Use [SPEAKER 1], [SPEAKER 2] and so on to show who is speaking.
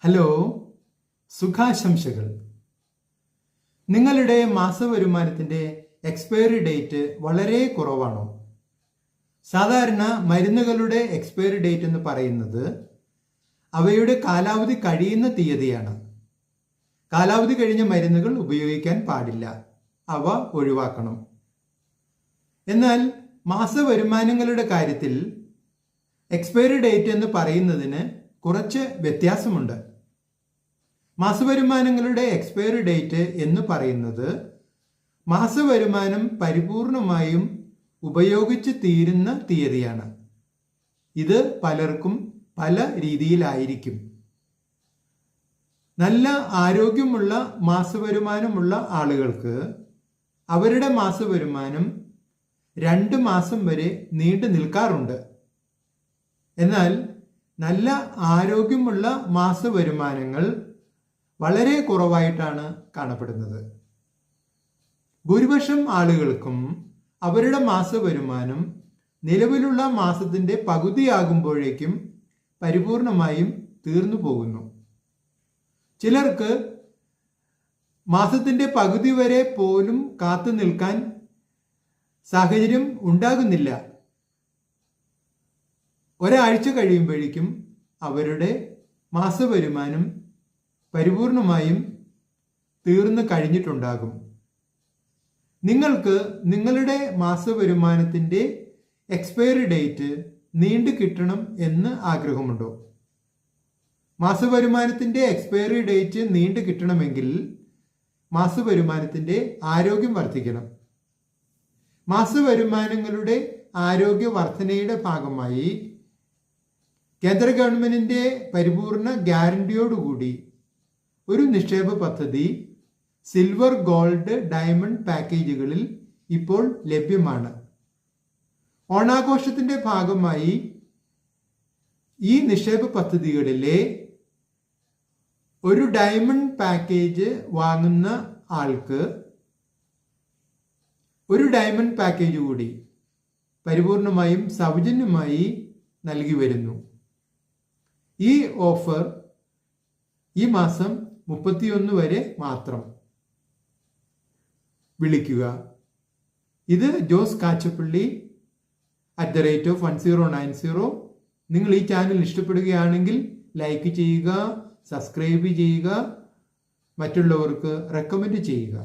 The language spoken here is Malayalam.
[SPEAKER 1] ഹലോ, സുഖാശംസകൾ. നിങ്ങളുടെ മാസവരുമാനത്തിൻ്റെ എക്സ്പയറി ഡേറ്റ് വളരെ കുറവാണോ? സാധാരണ മരുന്നുകളുടെ എക്സ്പയറി ഡേറ്റ് എന്ന് പറയുന്നത് അവയുടെ കാലാവധി കഴിയുന്ന തീയതിയാണ്. കാലാവധി കഴിഞ്ഞ മരുന്നുകൾ ഉപയോഗിക്കാൻ പാടില്ല, അവ ഒഴിവാക്കണം. എന്നാൽ മാസവരുമാനങ്ങളുടെ കാര്യത്തിൽ എക്സ്പയറി ഡേറ്റ് എന്ന് പറയുന്നതിന് കുറച്ച് വ്യത്യാസമുണ്ട്. മാസവരുമാനങ്ങളുടെ എക്സ്പയറി ഡേറ്റ് എന്ന് പറയുന്നത് മാസവരുമാനം പരിപൂർണമായും ഉപയോഗിച്ച് തീരുന്ന തീയതിയാണ്. ഇത് പലർക്കും പല രീതിയിലായിരിക്കും. നല്ല ആരോഗ്യമുള്ള മാസവരുമാനമുള്ള ആളുകൾക്ക് അവരുടെ മാസവരുമാനം 2 മാസം വരെ നീണ്ടു നിൽക്കാറുണ്ട്. എന്നാൽ നല്ല ആരോഗ്യമുള്ള മാസവരുമാനങ്ങൾ വളരെ കുറവായിട്ടാണ് കാണപ്പെടുന്നത്. ഭൂരിപക്ഷം ആളുകൾക്കും അവരുടെ മാസവരുമാനം നിലവിലുള്ള മാസത്തിൻ്റെ പകുതിയാകുമ്പോഴേക്കും പരിപൂർണമായും തീർന്നു പോകുന്നു. ചിലർക്ക് മാസത്തിൻ്റെ പകുതി വരെ പോലും കാത്തു നിൽക്കാൻ സാഹചര്യം ഉണ്ടാകുന്നില്ല. ഒരാഴ്ച കഴിയുമ്പോഴേക്കും അവരുടെ മാസവരുമാനം പരിപൂർണമായും തീർന്നു കഴിഞ്ഞിട്ടുണ്ടാകും. നിങ്ങൾക്ക് നിങ്ങളുടെ മാസവരുമാനത്തിൻ്റെ എക്സ്പയറി ഡേറ്റ് നീണ്ടു കിട്ടണം എന്ന് ആഗ്രഹമുണ്ടോ? മാസവരുമാനത്തിൻ്റെ എക്സ്പയറി ഡേറ്റ് നീണ്ടു കിട്ടണമെങ്കിൽ മാസവരുമാനത്തിൻ്റെ ആരോഗ്യം വർദ്ധിക്കണം. മാസവരുമാനങ്ങളുടെ ആരോഗ്യ വർധനയുടെ ഭാഗമായി കേന്ദ്ര ഗവൺമെന്റിന്റെ പരിപൂർണ ഗ്യാരണ്ടിയോടുകൂടി ഒരു നിക്ഷേപ പദ്ധതി സിൽവർ, ഗോൾഡ്, ഡയമണ്ട് പാക്കേജുകളിൽ ഇപ്പോൾ ലഭ്യമാണ്. ഓണാഘോഷത്തിന്റെ ഭാഗമായി ഈ നിക്ഷേപ പദ്ധതികളിലെ ഒരു ഡയമണ്ട് പാക്കേജ് വാങ്ങുന്ന ആൾക്ക് ഒരു ഡയമണ്ട് പാക്കേജ് കൂടി പരിപൂർണമായും സൗജന്യമായി നൽകി വരുന്നു. ഈ ഓഫർ ഈ മാസം 31 വരെ മാത്രം. വിളിക്കുക. ഇത് ജോസ് കാച്ചപ്പള്ളി @1090. നിങ്ങൾ ഈ ചാനൽ ഇഷ്ടപ്പെടുകയാണെങ്കിൽ ലൈക്ക് ചെയ്യുക, സബ്സ്ക്രൈബ് ചെയ്യുക, മറ്റുള്ളവർക്ക് റെക്കമെൻഡ് ചെയ്യുക.